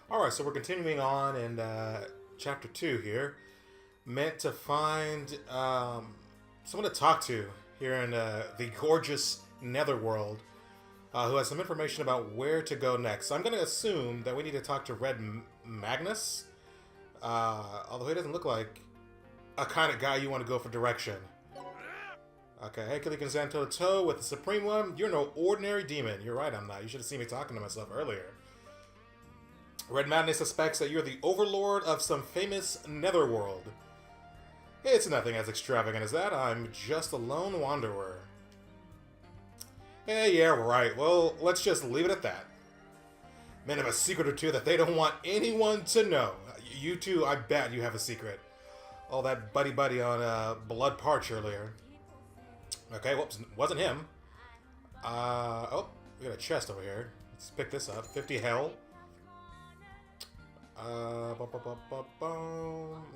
Alright, so we're continuing on in chapter 2 here. Meant to find someone to talk to here in the gorgeous Netherworld who has some information about where to go next. So I'm going to assume that we need to talk to Red Magnus, although he doesn't look like a kind of guy you want to go for direction. Okay, hey, you can stand toe to toe with the Supreme One. You're no ordinary demon. You're right, I'm not. You should have seen me talking to myself earlier. Red Madness suspects that you're the overlord of some famous netherworld. It's nothing as extravagant as that. I'm just a lone wanderer. Yeah, right. Well, let's just leave it at that. Men have a secret or two that they don't want anyone to know. You two, I bet you have a secret. All that buddy-buddy on Blood Parch earlier. Okay, whoops, wasn't him. Oh, we got a chest over here. Let's pick this up. 50 hell.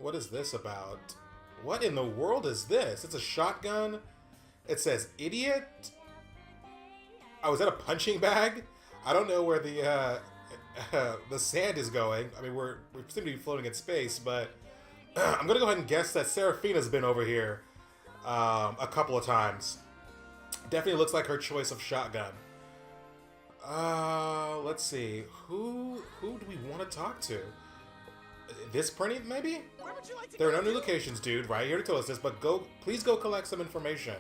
What is this about? What in the world is this? It's a shotgun. It says idiot. Oh, is that a punching bag? I don't know where the sand is going. I mean, we seem to be floating in space, but I'm gonna go ahead and guess that Seraphina's been over here a couple of times. Definitely looks like her choice of shotgun. Let's see. Who do we want to talk to? This printing, maybe? There are no new locations, dude. Right here to tell us this, but please go collect some information.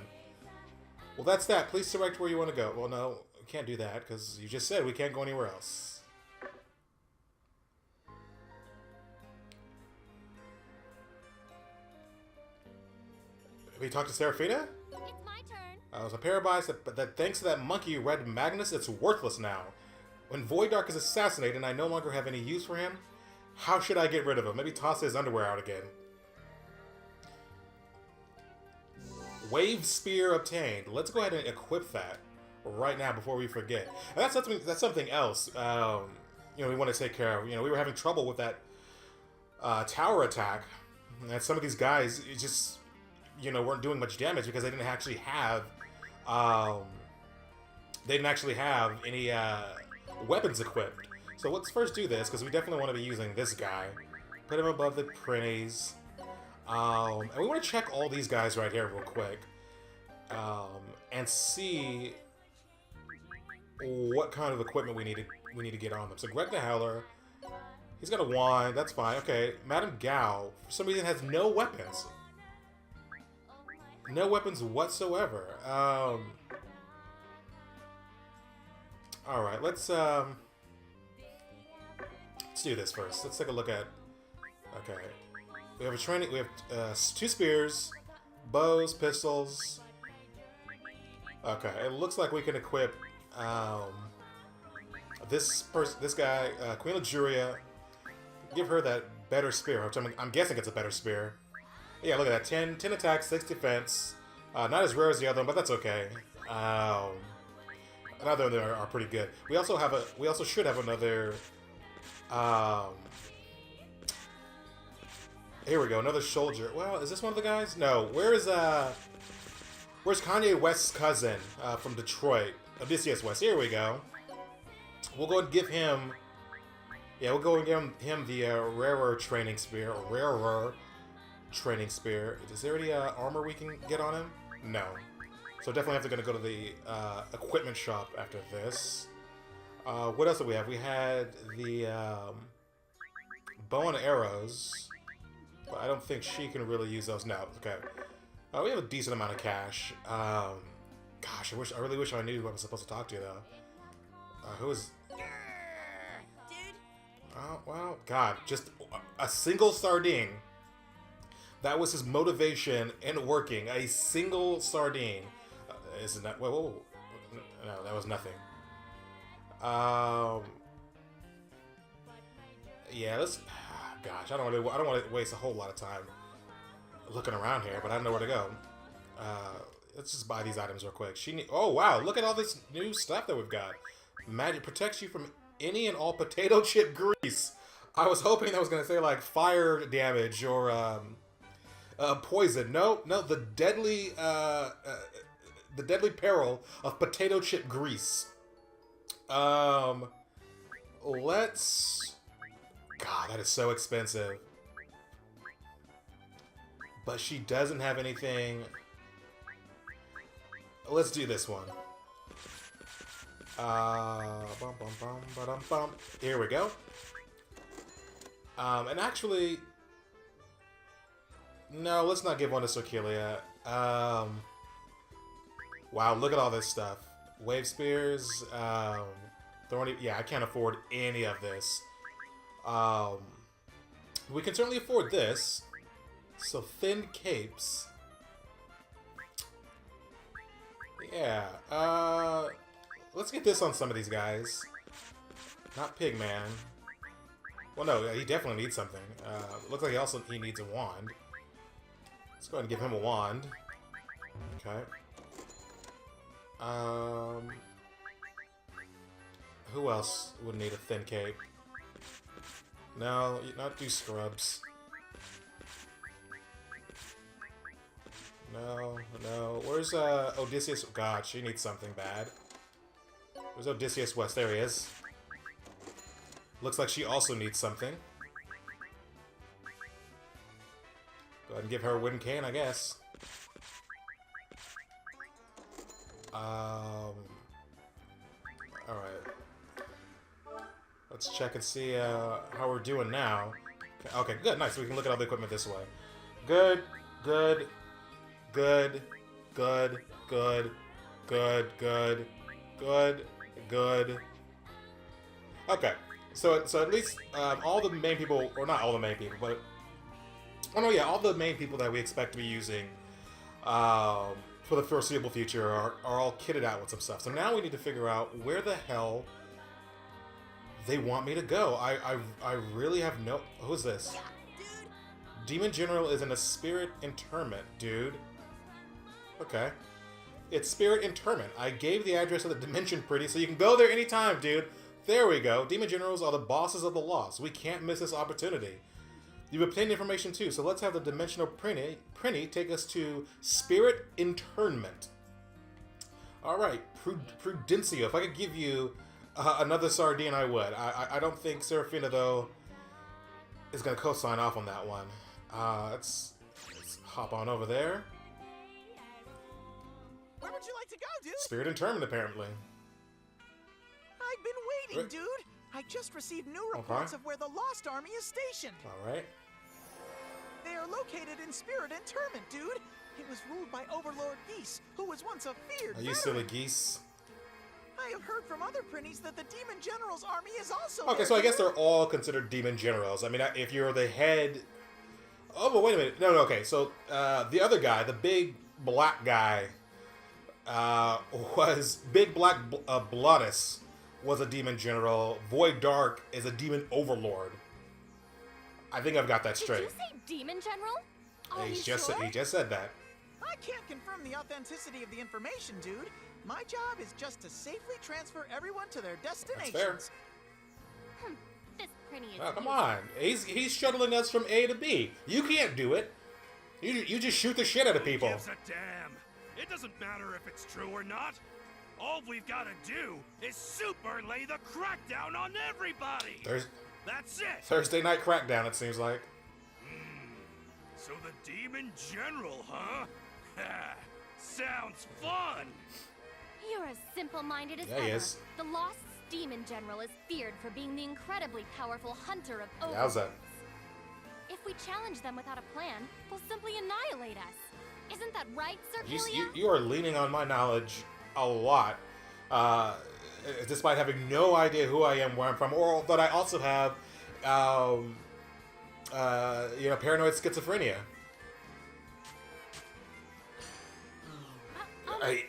Well, that's that. Please select where you want to go. Well, no, we can't do that because you just said we can't go anywhere else. We talked to Seraphina? It's my turn. I was a paradise that thanks to that monkey Red Magnus, it's worthless now. When Void Dark is assassinated and I no longer have any use for him, how should I get rid of him? Maybe toss his underwear out again. Wave Spear obtained. Let's go ahead and equip that right now before we forget. And that's something else. We want to take care of. We were having trouble with that tower attack, and some of these guys just weren't doing much damage because they didn't actually have any weapons equipped. So let's first do this because we definitely want to be using this guy. Put him above the Prinnies. And we want to check all these guys right here real quick. And see what kind of equipment we need to get on them. So Greg the Howler, he's got a wand, that's fine. Okay, Madame Gao, for some reason has no weapons. No weapons whatsoever. Alright, let's do this first. Let's take a look at... Okay. We have we have 2 spears, bows, pistols. Okay, it looks like we can equip this guy, Queen Luxuria. Give her that better spear, which I'm guessing it's a better spear. Yeah, look at that. 10 attack, 6 defense. Not as rare as the other one, but that's okay. Another one are pretty good. We also should have another. Here we go, another soldier. Well, is this one of the guys? No. Where's Kanye West's cousin from Detroit? Odysseus West. Here we go. We'll go and give him. Yeah, we'll go and give him the rarer training spear. Is there any armor we can get on him? No. So definitely have to go to the equipment shop after this. What else do we have? We had the bow and arrows. But I don't think she can really use those. No, okay. We have a decent amount of cash. Gosh, I really wish I knew who I was supposed to talk to, though. Who is... Dude. Oh, well, God, just a single sardine. That was his motivation in working. A single sardine. Isn't that... Whoa. No, that was nothing. Yeah, let's... Gosh, I don't want to waste a whole lot of time looking around here, but I don't know where to go. Let's just buy these items real quick. Oh wow, look at all this new stuff that we've got. Magic protects you from any and all potato chip grease. I was hoping that was gonna say like fire damage or poison. No, the deadly peril of potato chip grease. Let's that is so expensive. But she doesn't have anything. Let's do this one. Bum, bum, bum, ba-dum, bum. Here we go. And actually, no, let's not give one to Sokelia. Wow, look at all this stuff. Wave spears, thorny. Yeah, I can't afford any of this. We can certainly afford this. So thin capes. Yeah. Let's get this on some of these guys. Not Pigman. Well, no, he definitely needs something. Looks like he needs a wand. Let's go ahead and give him a wand. Okay. Who else would need a thin cape? No, not do scrubs. No, no. Where's Odysseus? God, she needs something bad. Where's Odysseus West? There he is. Looks like she also needs something. Go ahead and give her a wooden cane, I guess. Alright. Let's check and see how we're doing now. Okay, good, nice. We can look at all the equipment this way. Good, good, good, good, good, good, good, good, good. Okay, so at least all the main people, or not all the main people, but oh no, yeah, all the main people that we expect to be using for the foreseeable future are all kitted out with some stuff. So now we need to figure out where the hell they want me to go. I really have no... Who's this? Demon General is in a spirit interment, dude. Okay. It's spirit interment. I gave the address of the Dimension Pretty, so you can go there anytime, dude. There we go. Demon Generals are the bosses of the lost. We can't miss this opportunity. You've obtained information too, so let's have the Dimensional Prinny take us to Spirit Internment. Alright, Prudencio. If I could give you another sardine, I would. I don't think Seraphina, though, is going to co-sign off on that one. Let's hop on over there. Where would you like to go, dude? Spirit Internment, apparently. I've been waiting, dude. I just received new reports of where the Lost Army is stationed. Alright. They are located in Spirit Interment, dude. It was ruled by Overlord Geese, who was once a feared Are you silly geese? I have heard from other Prinnies that the Demon General's army is also Okay, there, so I guess dude. they're all considered Demon Generals. I mean, if you're the head... Oh, but wait a minute. No, okay, so the other guy, the big black guy, was... Big Black Bloodus was a Demon General. Void Dark is a Demon Overlord. I think I've got that straight. Did you say Demon General? Are He you just sure? said that. I can't confirm the authenticity of the information, dude. My job is just to safely transfer everyone to their destinations. That's fair. This Prinny is Oh, come useless. on. He's shuttling us from A to B. You can't do it. You just shoot the shit out of people. Who gives a damn? It doesn't matter if it's true or not. All we've got to do is super lay the crackdown on everybody. That's it. Thursday night crackdown, it seems like. So the Demon General, huh? Sounds fun. You're as simple-minded as Yeah, he ever. is. The Lost Demon General is feared for being the incredibly powerful hunter of How's that? overlords. If we challenge them without a plan, they'll simply annihilate us. Isn't that right, Sir Killia? You are leaning on my knowledge a lot, despite having no idea who I am, where I'm from, or that I also have, paranoid schizophrenia.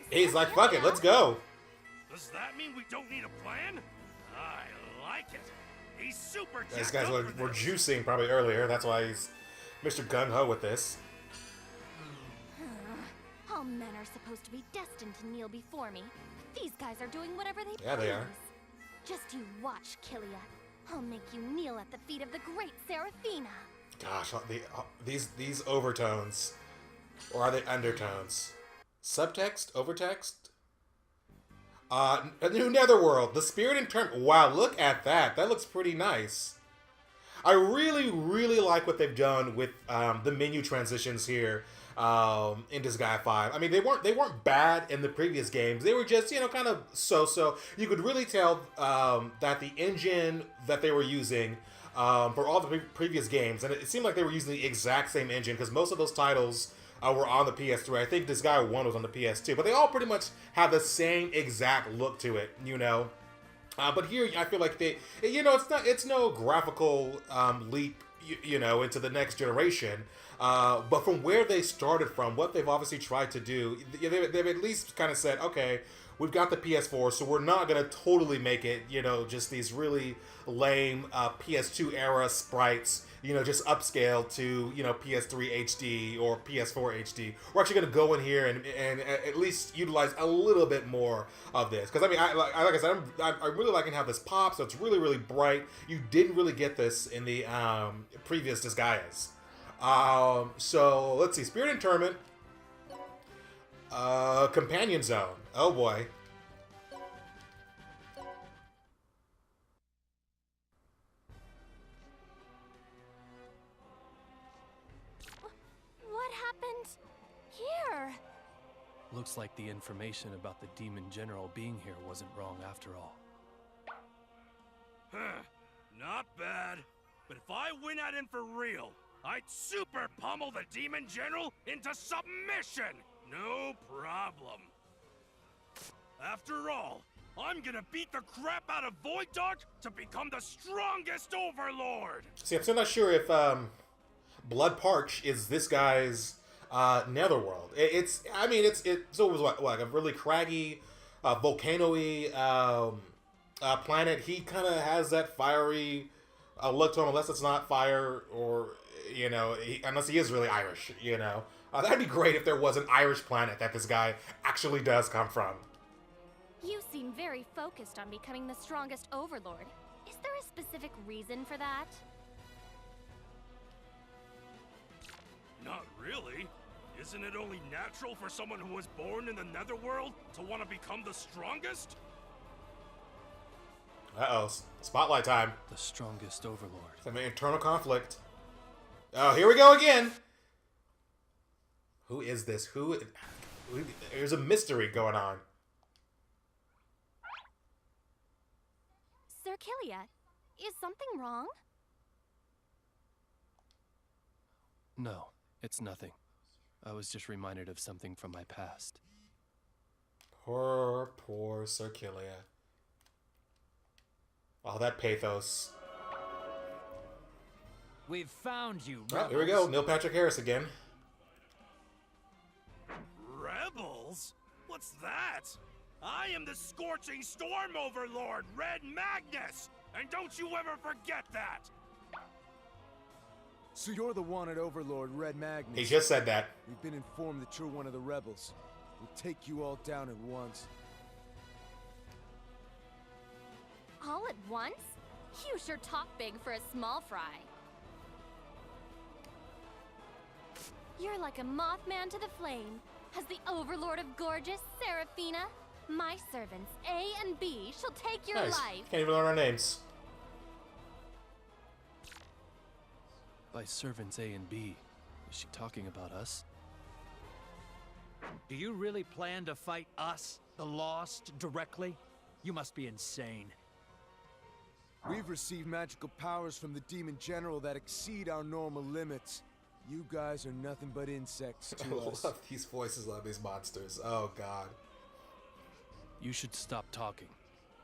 He's like, fuck it, let's go. Does that mean we don't need a plan? I like it. He's super jacked These guys up were for this. juicing probably earlier. That's why he's Mr. Gung-Ho with this. All men are supposed to be destined to kneel before me. But these guys are doing whatever they Yeah, please. they are. Just you watch, Killia. I'll make you kneel at the feet of the great Seraphina. Gosh, these overtones, or are they undertones? Subtext, overtext. A new netherworld, the spirit in turn. Wow, look at that. That looks pretty nice. I really like what they've done with the menu transitions here in Disgaea 5. I mean, they weren't bad in the previous games. They were just, kind of so. You could really tell that the engine that they were using for all the previous games, and it seemed like they were using the exact same engine because most of those titles were on the PS3. I think Disgaea 1 was on the PS2, but they all pretty much have the same exact look to it, But here, I feel like it's no graphical leap, into the next generation. But from where they started from, what they've obviously tried to do, they've at least kind of said, okay, we've got the PS4, so we're not going to totally make it, just these really lame PS2 era sprites, just upscale to, PS3 HD or PS4 HD. We're actually going to go in here and at least utilize a little bit more of this. Because, I mean, like I said, I'm really liking how this pops. So it's really bright. You didn't really get this in the previous Disgaeas. So, let's see. Spirit Interment. Companion Zone. Oh, boy. Here. Looks like the information about the Demon General being here wasn't wrong after all. Huh. Not bad. But if I went at him for real, I'd super pummel the Demon General into submission! No problem. After all, I'm gonna beat the crap out of Void Dark to become the strongest Overlord! See, I'm still not sure if Blood Parch is this guy's netherworld. It was like a really craggy, volcano-y planet. He kind of has that fiery look to him, unless it's not fire or unless he is really Irish. That'd be great if there was an Irish planet that this guy actually does come from. You seem very focused on becoming the strongest Overlord. Is there a specific reason for that? Not really. Isn't it only natural for someone who was born in the Netherworld to want to become the strongest? Uh-oh. Spotlight time. The strongest Overlord. Some internal conflict. Oh, here we go again. Who is this? There's a mystery going on. Sir Kilia, is something wrong? No, it's nothing. I was just reminded of something from my past. Poor Sir Kilia. All that pathos. We've found you, Oh, here we go. Neil Patrick Harris again. Rebels? What's that? I am the Scorching Storm Overlord, Red Magnus! And don't you ever forget that! So you're the wanted Overlord, Red Magnus. He just said that. We've been informed that you're one of the rebels. We'll take you all down at once. All at once? You sure talk big for a small fry. You're like a Mothman to the flame. As the Overlord of Gorgeous, Seraphina, my servants A and B shall take your Nice. life. Can't even learn our names. By servants A and B, is she talking about us? Do you really plan to fight us, the Lost, directly? You must be insane. We've received magical powers from the Demon General that exceed our normal limits. You guys are nothing but insects I to us. love these voices of these monsters. Oh, God. You should stop talking.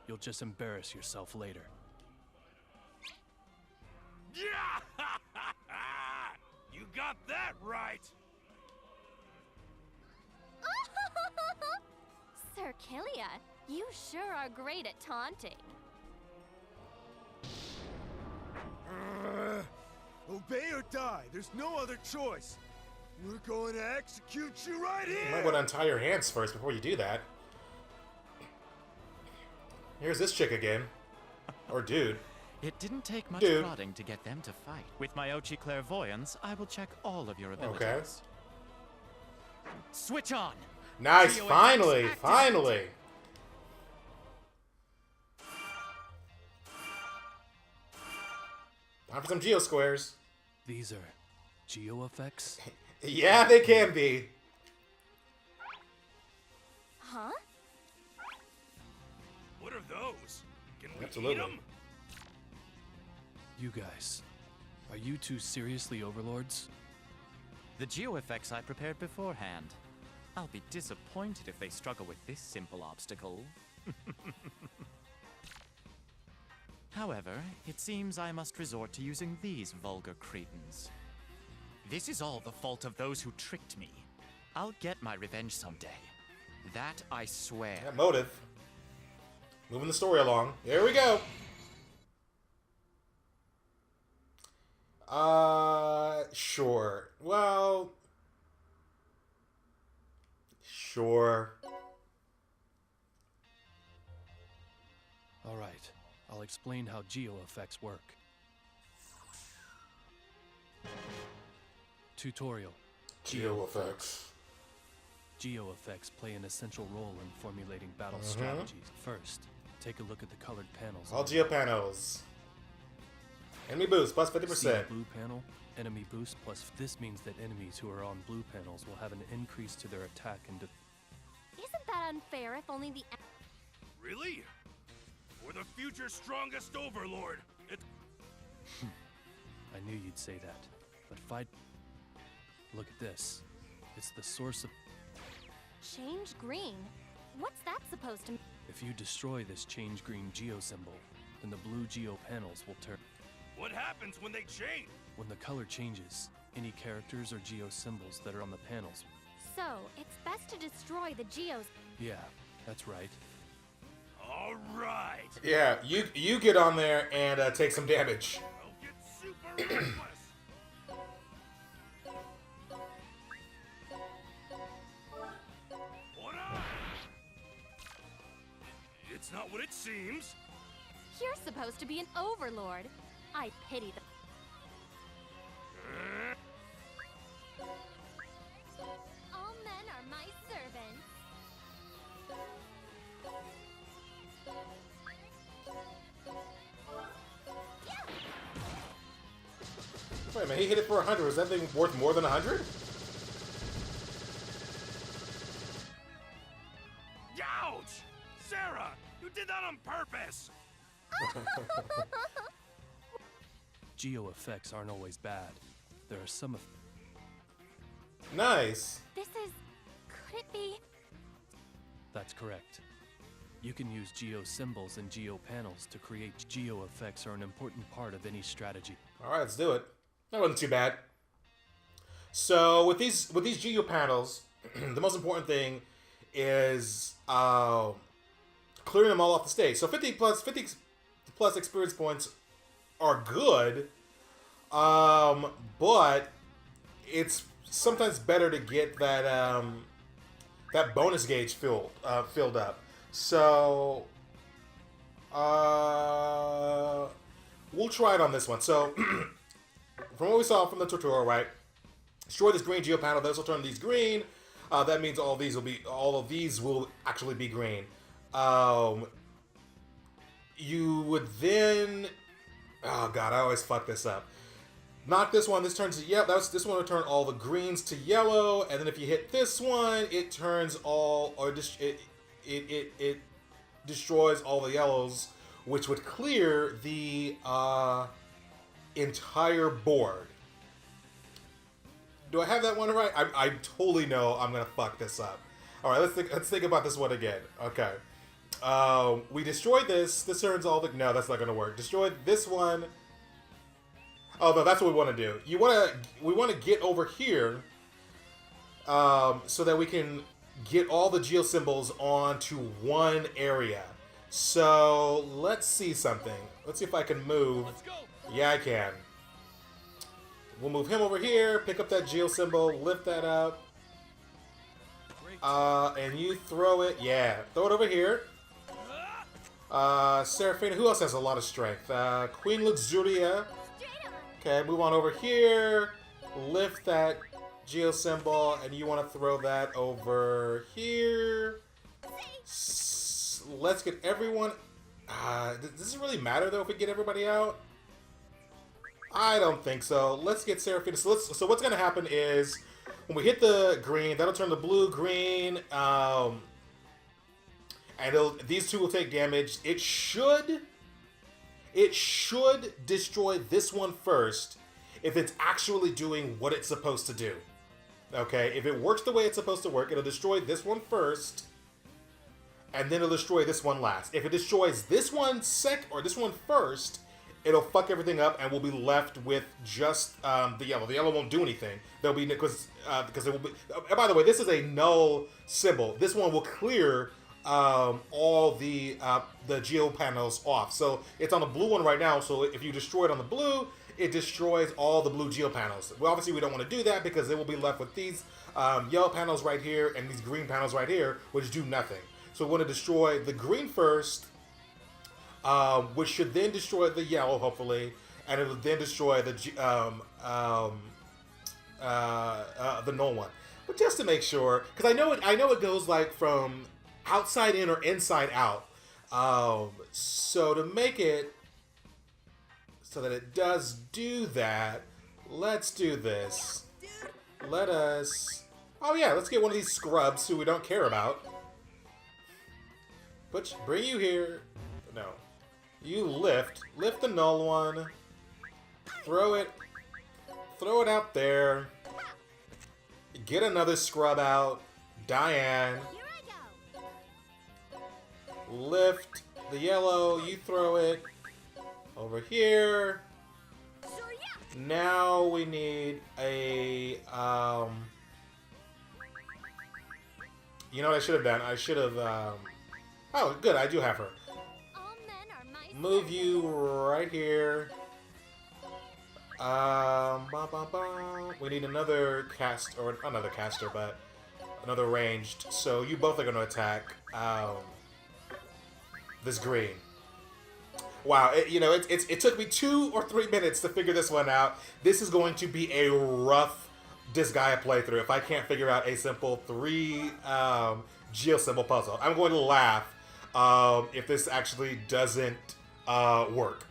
You'll just embarrass yourself later. Yeah! You got that right! Sir Kilia, you sure are great at taunting. Obey or die. There's no other choice. We're going to execute you right You might here. want to untie your hands first before you do that. Here's this chick again. Or dude. It didn't take much Dude. prodding to get them to fight. With my Ochi clairvoyance, I will check all of your abilities. Okay. Switch on! Nice. Geo Finally. X activate. Finally. Time for some geo squares. These are geo effects? Yeah, they can be. Huh? What are those? Can we Absolutely. eat them? You guys, are you two seriously overlords? The geo effects I prepared beforehand. I'll be disappointed if they struggle with this simple obstacle. However, it seems I must resort to using these vulgar cretins. This is all the fault of those who tricked me. I'll get my revenge someday. That I swear. That motive. Moving the story along. Here we go. Sure. Well, sure. Alright, I'll explain how geo effects work. Tutorial. Geo effects. Geo effects play an essential role in formulating battle strategies. First, take a look at the colored panels. All geo panels. Enemy boost plus See the 50%. blue panel? Enemy boost plus. This means that enemies who are on blue panels will have an increase to their attack and Isn't that unfair if only the... Really? We're the future strongest overlord. It's I knew you'd say that. But fight. Look at this. It's the source of. Change green? What's that supposed to mean? If you destroy this change green geo symbol, then the blue geo panels will turn. what happens when they change? When the color changes, any characters or geo symbols that are on the panels. So, it's best to destroy the geos. Yeah, that's right. All right. Yeah, you get on there and take some damage. I'll get super reckless. What up? It's not what it seems. You're supposed to be an overlord. I pity the... All men are my servants. Wait a minute, he hit it for 100. Is that thing worth more than 100? Ouch! Sarah, you did that on purpose. Geo effects aren't always bad. There are some of. Nice. This is... Could it be... That's correct. You can use geo symbols and geo panels to create geo effects are an important part of any strategy. All right, let's do it. That wasn't too bad. So with these geo panels, the most important thing is clearing them all off the stage. So 50 plus experience points are good, but it's sometimes better to get that that bonus gauge filled up. So we'll try it on this one. So from what we saw from the tutorial, right? Destroy this green geo panel. This will turn these green. That means all of these will actually be green. You would then, oh god, I always fuck this up. Knock this one. This turns to yellow. This one will turn all the greens to yellow, and then if you hit this one, it turns all, or it destroys all the yellows, which would clear the entire board. Do I have that one right? I totally know I'm gonna fuck this up. All right, let's think about this one again. Okay, we destroyed this. This turns all the. No, that's not gonna work. Destroy this one. Oh no, that's what we want to do. We want to get over here, so that we can get all the geo symbols onto one area. So let's see something. Let's see if I can move. Let's go. Yeah, I can. We'll move him over here, pick up that geo symbol, lift that up. And you throw it. Yeah, throw it over here. Seraphina, who else has a lot of strength? Queen Luxuria. Okay, move on over here. Lift that geo symbol, and you want to throw that over here. Let's get everyone. Does it really matter though if we get everybody out? I don't think so. Let's get Seraphina. So what's going to happen is when we hit the green, that'll turn the blue green. And these two will take damage. It should destroy this one first if it's actually doing what it's supposed to do. Okay, if it works the way it's supposed to work, it'll destroy this one first, and then it'll destroy this one last. If it destroys this one this one first, it'll fuck everything up, and we'll be left with just the yellow. The yellow won't do anything. There'll be because it will be. By the way, this is a null symbol. This one will clear all the geo panels off. So it's on the blue one right now. So if you destroy it on the blue, it destroys all the blue geo panels. Well, obviously we don't want to do that because they will be left with these yellow panels right here and these green panels right here, which do nothing. So we want to destroy the green first, which should then destroy the yellow, hopefully, and it will then destroy the null one. But just to make sure, because I know it goes like from outside in or inside out. So to make it so that it does do that, let's do this. Let us... Oh yeah, let's get one of these scrubs who we don't care about. Bring you here. No. You lift the null one. Throw it out there. Get another scrub out. Diane. Lift the yellow, you throw it over here. Now we need a, you know what I should have done? I should have, oh, good, I do have her. Move you right here. We need another caster, but another ranged. So you both are going to attack, this green. Wow, it took me 2 or 3 minutes to figure this one out. This is going to be a rough Disgaea playthrough if I can't figure out a simple 3 geo symbol puzzle. I'm going to laugh if this actually doesn't work.